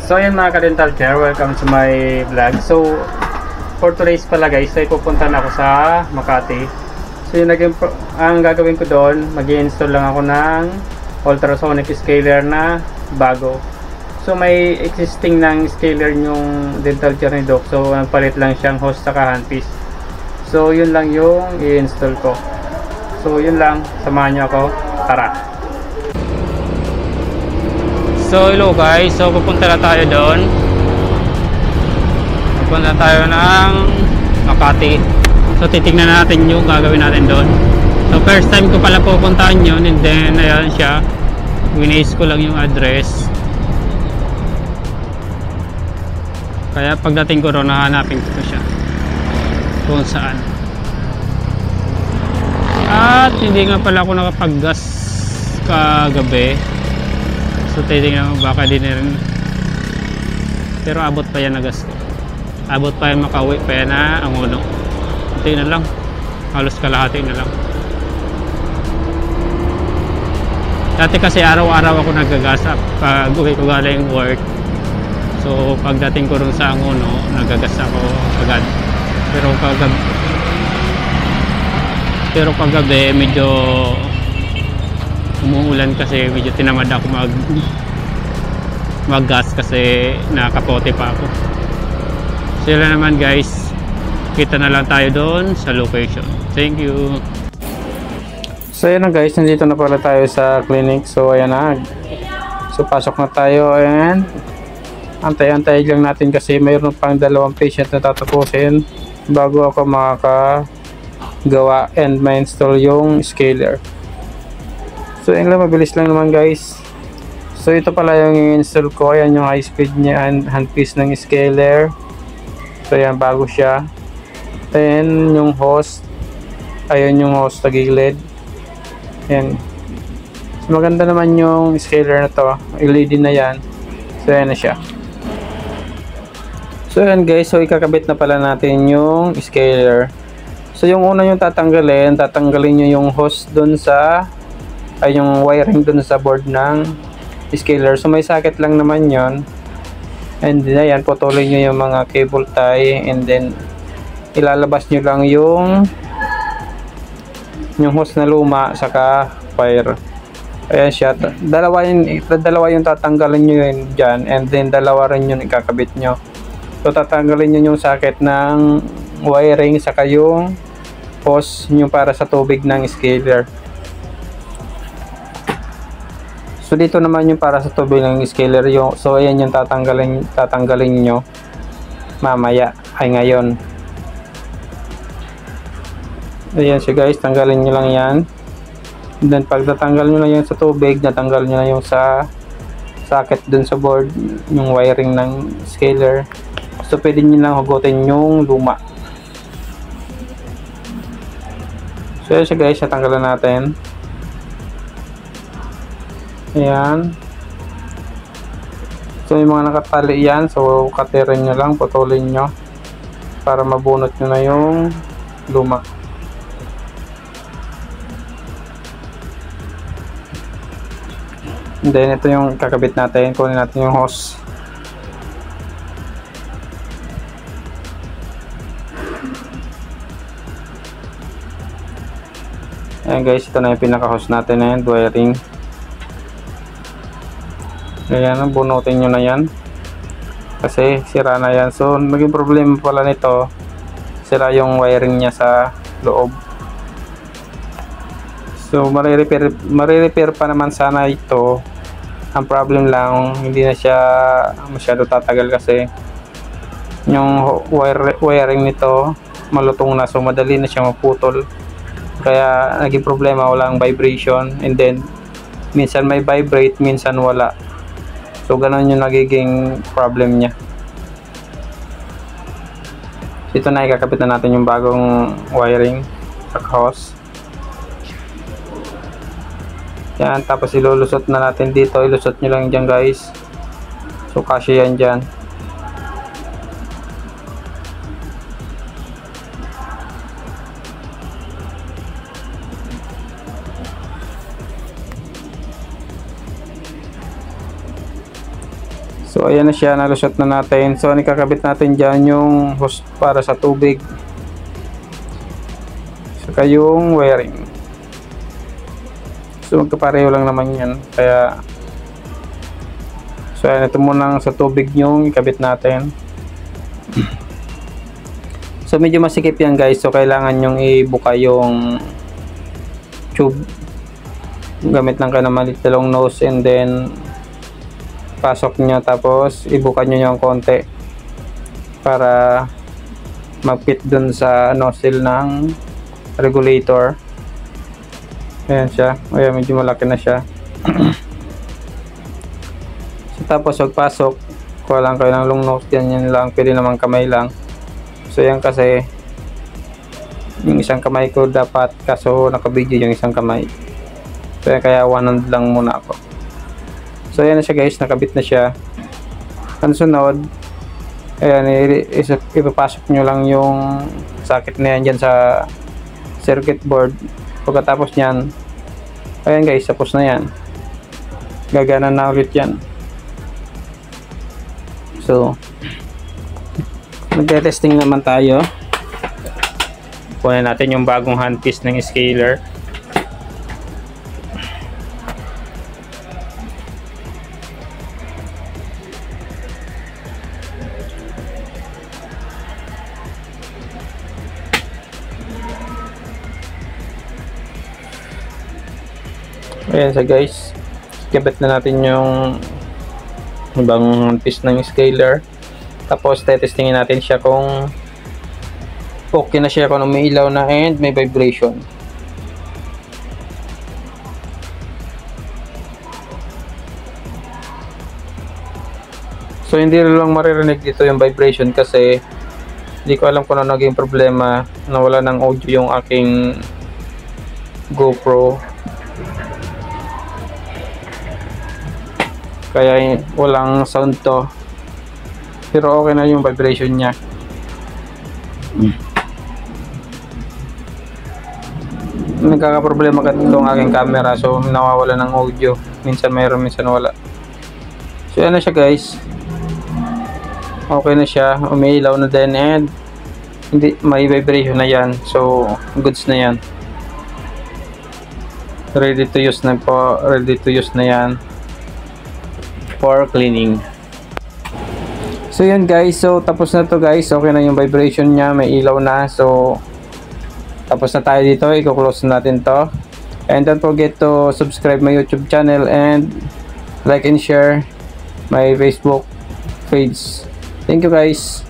So ayun mga ka-dental care, welcome to my vlog. So for today's pala guys, ay pupunta na ako sa Makati. So yung ang gagawin ko doon, mag-i-install lang ako ng ultrasonic scaler na bago. So may existing ng scaler yung dental chair ni Doc. So nagpalit lang siyang hose saka handpiece. So yun lang yung i-install ko. So yun lang, samahan nyo ako. Tara! So hello guys, so pupunta na tayo doon. Pupunta tayo ng Makati. So titignan natin yung gagawin natin doon. So first time ko pala pupuntahan yun, and then ayan siya, winace ko lang yung address. Kaya pagdating ko doon, hahanapin ko siya kung saan. At hindi nga pala ako nakapag-gas kagabi. So titignan mo, baka din rin. Pero abot pa yan na gas ko. Abot pa yan, makauwi pa yan na ang uno. Ito na lang, halos kalahati na lang. Dati kasi araw-araw ako nagagas pag uwi ko galing work. So pagdating ko rin sa Angono, nagagas ako agad. Pero paggabi medyo umuulan kasi medyo tinamad ako mag-gas kasi nakapote pa ako. So yun naman guys, kita na lang tayo doon sa location. Thank you. So yun na guys, nandito na pala tayo sa clinic. So ayan na, so pasok na tayo and antay-antay lang natin kasi mayroon pang 2 patient na tatapusin bago ako makagawa and ma-install yung scaler. So yun lang, mabilis lang naman guys. So ito pala yung i-install ko. Ayan yung high speed niya and handpiece ng scaler. So ayan, bago siya. Then yung hose, ayan yung hose sa gilid. Ayan. So maganda naman yung scaler na to, LED na yan. So ayan na siya. So ayan guys, so ikakabit na pala natin yung scaler. So yung una yung tatanggalin nyo yung hose dun sa yung wiring dun sa board ng scaler. So may socket lang naman yon. And then ayan, putulin nyo yung mga cable tie and then ilalabas nyo lang yung hose na luma saka wire. Ayan siya, dalawa yung tatanggalin nyo yun dyan, and then dalawa rin yung ikakabit nyo. So tatanggalin nyo yung socket ng wiring saka yung hose yung para sa tubig ng scaler. So dito naman yung para sa tubig ng scaler yung, so ayan yung tatanggalin nyo mamaya, ay ngayon. Ayan siya guys, tanggalin nyo lang yan. And then pag natanggal nyo na yung sa tubig, natanggal nyo na yung sa socket dun sa board, yung wiring ng scaler. So pwede nyo lang hugutin yung luma. So ayan siya guys, natanggalan natin. Ayan. So yung mga nakatali yan, so katirin nyo lang, putulin nyo para mabunot nyo na yung luma. And then ito yung kakabit natin, kunin natin yung hose. Ayan guys, ito na yung pinaka hose natin na yan, wiring. Ayan, bunutin nyo na yan kasi sira na yan. So naging problema pala nito, sira yung wiring niya sa loob. So marirepair pa naman sana ito. Ang problem lang, hindi na siya masyado tatagal kasi yung wiring nito malutong na, so madali na siya maputol. Kaya naging problema, walang vibration, and then minsan may vibrate, minsan wala. So ganun yung nagiging problem niya. Ito na, ikakabit na natin yung bagong wiring sa hose. Yan, tapos ilulusot na natin dito. Ilusot nyo lang dyan guys. So kasya yan dyan. So ayan na siya, nalusot na natin. So ang ikakabit natin dyan yung hose para sa tubig, saka yung wiring. So magkapareho lang naman yan, kaya so ayan, ito muna sa tubig yung ikabit natin. So medyo masikip yan guys, so kailangan yung ibuka yung tube gamit lang kayo ng maliit na long nose, and then pasok nyo, tapos ibuka nyo yung konti para mag-fit dun sa nozzle ng regulator. Ayan siya, ayan, medyo malaki na siya. So, tapos pagpasok, kuha lang kayo ng long nose, yan lang, pwede naman kamay lang. So yan, kasi yung isang kamay ko dapat, kaso nakabidyo yung isang kamay, so yan, kaya one hand lang muna ako. So ayan na siya guys, nakabit na siya. Ang sunod, ayan, ipapasok nyo lang yung socket na yan dyan sa circuit board. Pagkatapos nyan, ayan guys, tapos na yan, gagana na ulit yan. So magte-testing naman tayo. Kunin natin yung bagong handpiece ng scaler. Ayan siya guys, ikabit na natin yung bagong handpiece ng scaler. Tapos testingin natin siya kung okay na siya, kung umiilaw na and may vibration. So hindi lang maririnig dito yung vibration, kasi hindi ko alam kung ano naging problema, nawala ng audio yung aking GoPro, kaya walang sound to. Pero okay na yung vibration niya. Nagkakaproblema kasi itong aking camera, so nawawala ng audio, minsan mayroon, minsan wala. So yan na siya guys, okay na siya, umiilaw na din, and hindi, may vibration na yan, so goods na yan, ready to use na po, ready to use na yan for cleaning. So yun guys, so tapos na to guys, okay na yung vibration niya, may ilaw na. So tapos na tayo dito, i-close natin to, and don't forget to subscribe my YouTube channel and like and share my Facebook page. Thank you guys.